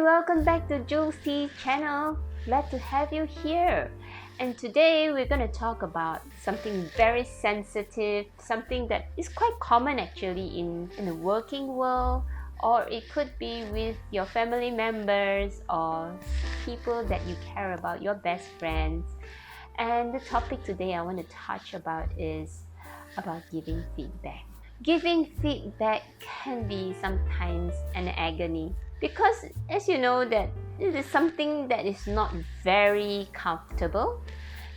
welcome back to Jules' channel. Glad to have you here. And today we're going to talk about something very sensitive, something that is quite common actually in the working world, or it could be with your family members or people that you care about, your best friends. And the topic today I want to touch about is about giving feedback. Giving feedback can be sometimes an agony because, as you know, that it is something that is not very comfortable,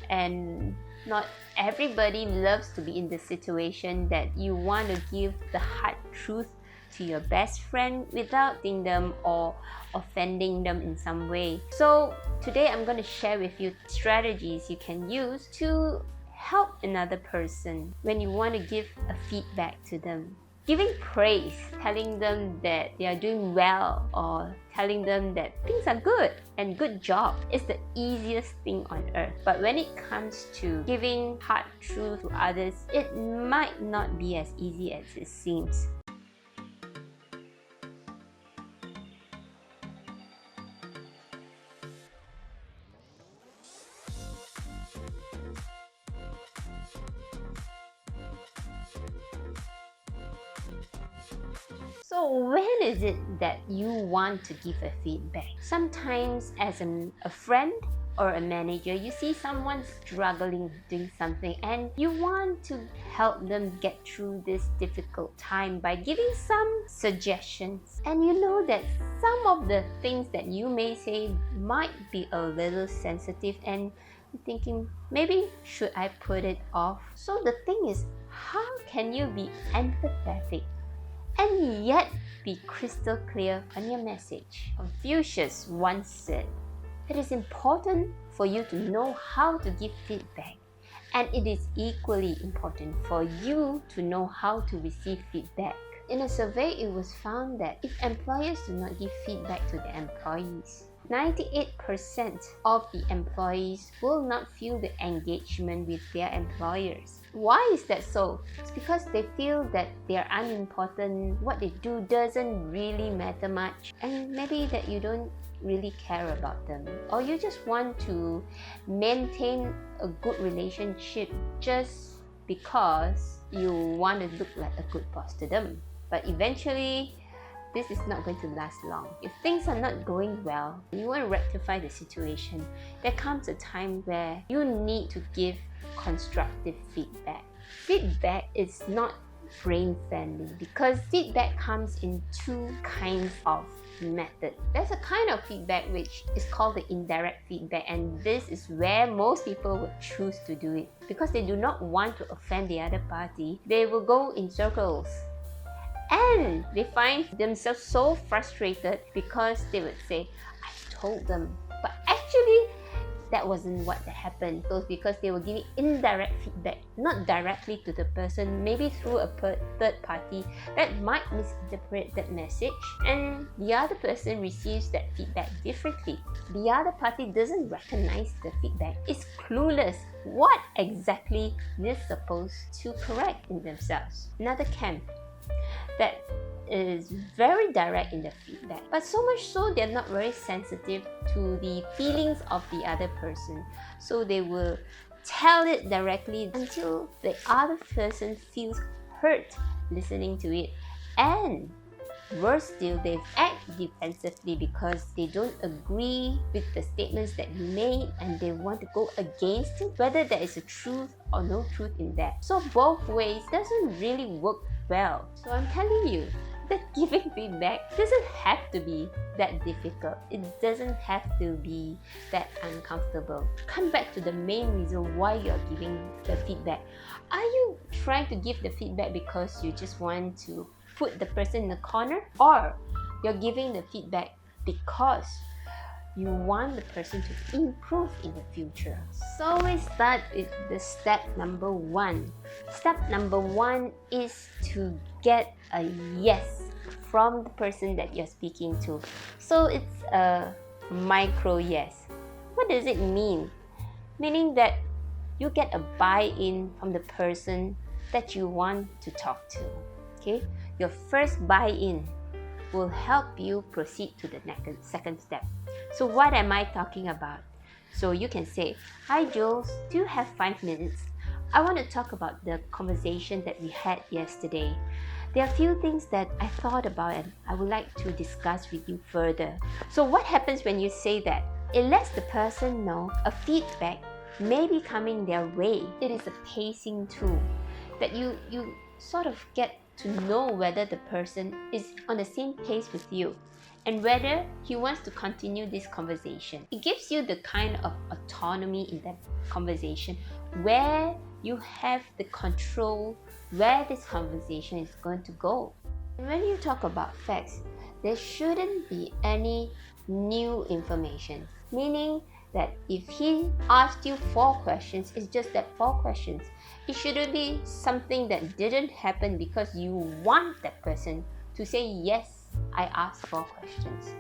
and not everybody loves to be in the situation that you want to give the hard truth to your best friend without hurting them or offending them in some way. So today I'm going to share with you strategies you can use to help another person when you want to give a feedback to them. Giving praise, telling them that they are doing well, or telling them that things are good and good job is the easiest thing on earth. But when it comes to giving hard truth to others, it might not be as easy as it seems. So when is it that you want to give a feedback? Sometimes as a friend or a manager, you see someone struggling doing something and you want to help them get through this difficult time by giving some suggestions. And you know that some of the things that you may say might be a little sensitive, and you're thinking, maybe should I put it off? So the thing is, how can you be empathetic and yet be crystal clear on your message? Confucius once said, "It is important for you to know how to give feedback, and it is equally important for you to know how to receive feedback." In a survey, it was found that if employers do not give feedback to their employees, 98% of the employees will not feel the engagement with their employers. Why is that so? It's because they feel that they are unimportant, what they do doesn't really matter much, and maybe that you don't really care about them, or you just want to maintain a good relationship just because you want to look like a good boss to them. But eventually, this is not going to last long. If things are not going well, you want to rectify the situation, there comes a time where you need to give constructive feedback. Feedback is not brain-friendly because feedback comes in two kinds of method. There's a kind of feedback which is called the indirect feedback, and this is where most people would choose to do it because they do not want to offend the other party. They will go in circles, and they find themselves so frustrated because they would say, "I told them," but actually that wasn't what happened. So because they were giving indirect feedback, not directly to the person, maybe through a third party that might misinterpret that message, and the other person receives that feedback differently. The other party doesn't recognize the feedback, is clueless what exactly they're supposed to correct in themselves. Another camp that is very direct in the feedback, but so much so they're not very sensitive to the feelings of the other person, so they will tell it directly until the other person feels hurt listening to it, and worse still, they act defensively because they don't agree with the statements that you made and they want to go against it, whether there is a truth or no truth in that. So both ways doesn't really work well. So I'm telling you that giving feedback doesn't have to be that difficult. It doesn't have to be that uncomfortable. Come back to the main reason why you're giving the feedback. Are you trying to give the feedback because you just want to put the person in the corner, or you're giving the feedback because you want the person to improve in the future? So we start with the step number one. Step number one is to get a yes from the person that you're speaking to. So it's a micro yes. What does it mean? Meaning that you get a buy-in from the person that you want to talk to. Okay? Your first buy-in. will help you proceed to the second step. So what am I talking about? So you can say, "Hi Jules, do you have 5 minutes? I want to talk about the conversation that we had yesterday. There are a few things that I thought about and I would like to discuss with you further." So what happens when you say that? It lets the person know a feedback may be coming their way. It is a pacing tool that you sort of get to know whether the person is on the same pace with you and whether he wants to continue this conversation. It gives you the kind of autonomy in that conversation where you have the control where this conversation is going to go. And when you talk about facts, there shouldn't be any new information, meaning that if he asked you 4 questions, it's just that 4 questions. It shouldn't be something that didn't happen because you want that person to say, "Yes, I asked 4 questions.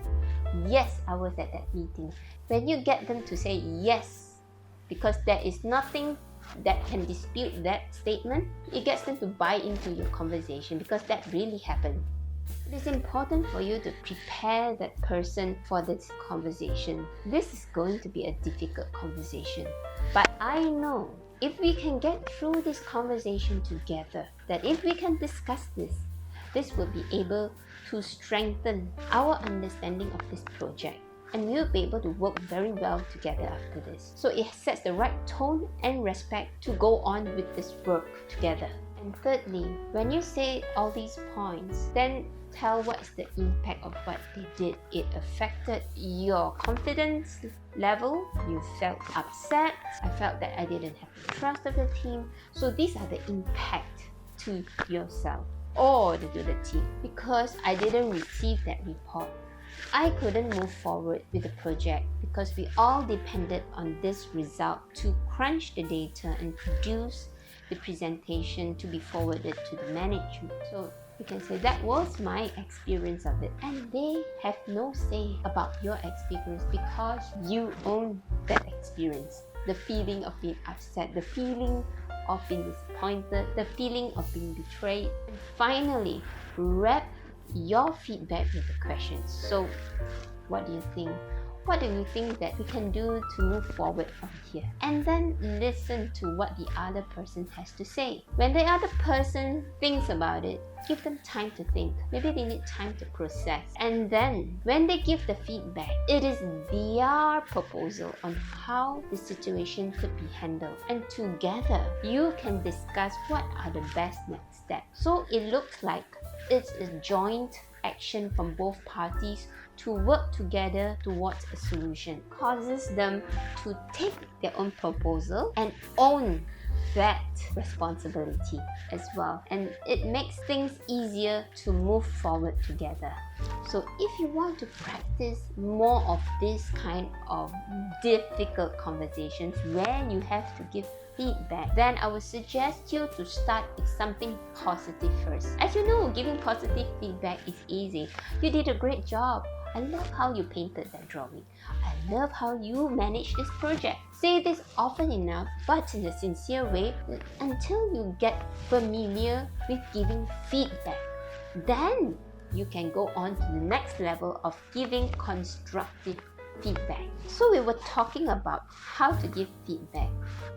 Yes, I was at that meeting." When you get them to say yes, because there is nothing that can dispute that statement, it gets them to buy into your conversation because that really happened. It is important for you to prepare that person for this conversation. This is going to be a difficult conversation. But I know if we can get through this conversation together, that if we can discuss this will be able to strengthen our understanding of this project. And we'll be able to work very well together after this. So it sets the right tone and respect to go on with this work together. And thirdly, when you say all these points, then tell what's the impact of what they did. It affected your confidence level. You felt upset. I felt that I didn't have the trust of the team. So these are the impact to yourself or to the team. Because I didn't receive that report, I couldn't move forward with the project because we all depended on this result to crunch the data and produce the presentation to be forwarded to the management. So you can say that was my experience of it, and they have no say about your experience because you own that experience. The feeling of being upset, the feeling of being disappointed, the feeling of being betrayed. And finally, wrap your feedback with the questions. So what do you think? What do you think that we can do to move forward from here? And then listen to what the other person has to say. When the other person thinks about it, give them time to think. Maybe they need time to process. And then when they give the feedback, it is their proposal on how the situation could be handled. And together, you can discuss what are the best next steps. So it looks like it's a joint action from both parties to work together towards a solution. Causes them to take their own proposal and own that responsibility as well. And it makes things easier to move forward together. So if you want to practice more of this kind of difficult conversations where you have to give feedback, then I would suggest you to start with something positive first. As you know, giving positive feedback is easy. You did a great job. I love how you painted that drawing. I love how you managed this project. Say this often enough, but in a sincere way, until you get familiar with giving feedback. Then you can go on to the next level of giving constructive feedback. So we were talking about how to give feedback.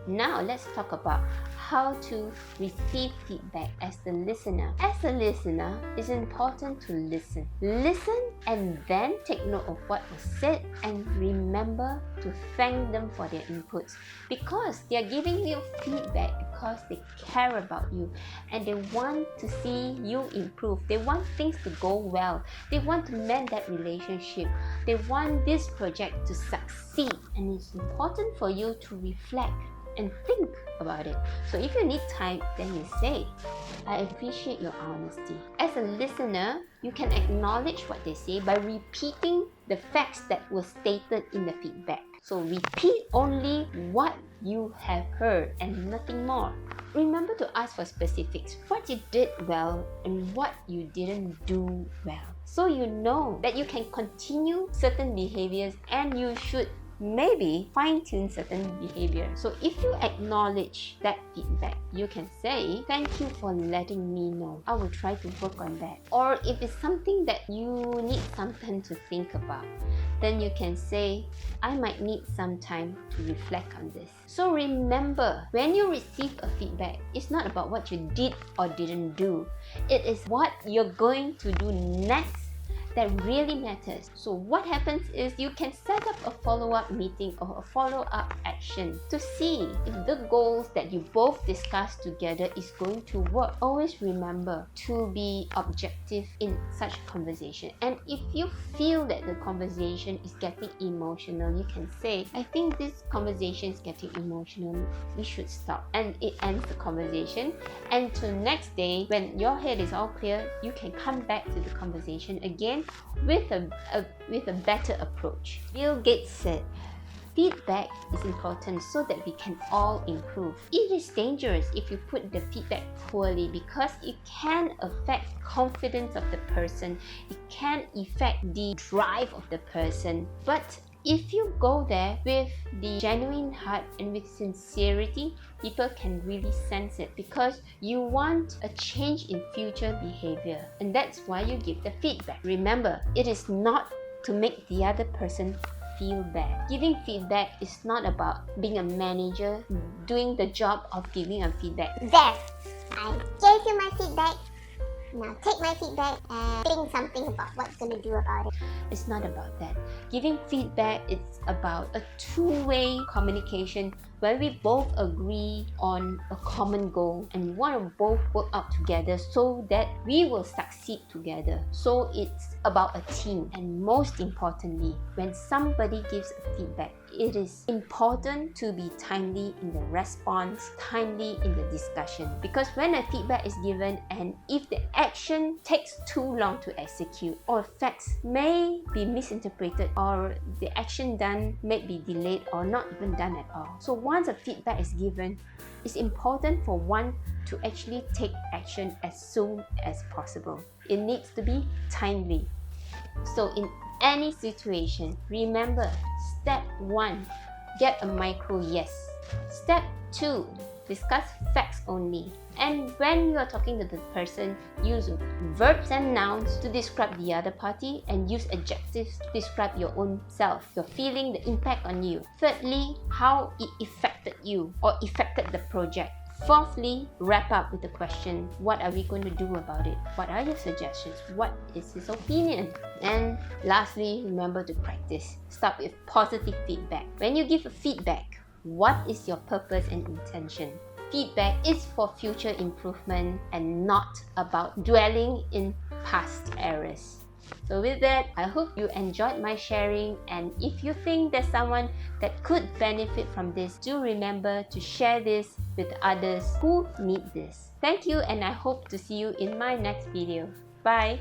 Now let's talk about how to receive feedback as the listener. As a listener, it's important to listen. Listen and then take note of what was said and remember to thank them for their inputs, because they are giving you feedback because they care about you and they want to see you improve. They want things to go well. They want to mend that relationship. They want this project to succeed, and it's important for you to reflect and think about it. So if you need time, then you say, "I appreciate your honesty." As a listener, you can acknowledge what they say by repeating the facts that were stated in the feedback. So repeat only what you have heard and nothing more. Remember to ask for specifics, what you did well and what you didn't do well. So you know that you can continue certain behaviors and you should maybe fine-tune certain behavior. So if you acknowledge that feedback, you can say, thank you for letting me know. I will try to work on that. Or if it's something that you need some time to think about, then you can say, I might need some time to reflect on this. So remember, when you receive a feedback, it's not about what you did or didn't do. It is what you're going to do next that really matters. So what happens is you can set up a follow-up meeting or a follow-up action to see if the goals that you both discussed together is going to work. Always remember to be objective in such a conversation. And if you feel that the conversation is getting emotional, you can say, I think this conversation is getting emotional, we should stop. And it ends the conversation. And to next day, when your head is all clear, you can come back to the conversation again with a better approach. Bill Gates said, feedback is important so that we can all improve. It is dangerous if you put the feedback poorly because it can affect confidence of the person. It can affect the drive of the person. But if you go there with the genuine heart and with sincerity, people can really sense it because you want a change in future behavior. And that's why you give the feedback. Remember, it is not to make the other person feel bad. Giving feedback is not about being a manager, doing the job of giving a feedback. There, I gave you my feedback. Now take my feedback and think something about what's going to do about it. It's not about that. Giving feedback is about a two-way communication where we both agree on a common goal and we want to both work out together so that we will succeed together. So it's about a team. And most importantly, when somebody gives a feedback, it is important to be timely in the response, timely in the discussion. Because when a feedback is given and if the action takes too long to execute or facts may be misinterpreted or the action done may be delayed or not even done at all. So once a feedback is given, it's important for one to actually take action as soon as possible. It needs to be timely. So in any situation, remember, step 1, get a micro yes. Step 2, discuss facts only. And when you are talking to the person, use verbs and nouns to describe the other party and use adjectives to describe your own self, your feeling, the impact on you. Thirdly, how it affected you or affected the project. Fourthly, wrap up with the question, what are we going to do about it? What are your suggestions? What is his opinion? And lastly, remember to practice. Start with positive feedback. When you give a feedback, what is your purpose and intention? Feedback is for future improvement and not about dwelling in past errors. So with that, I hope you enjoyed my sharing, and if you think there's someone that could benefit from this, do remember to share this with others who need this. Thank you, and I hope to see you in my next video. Bye!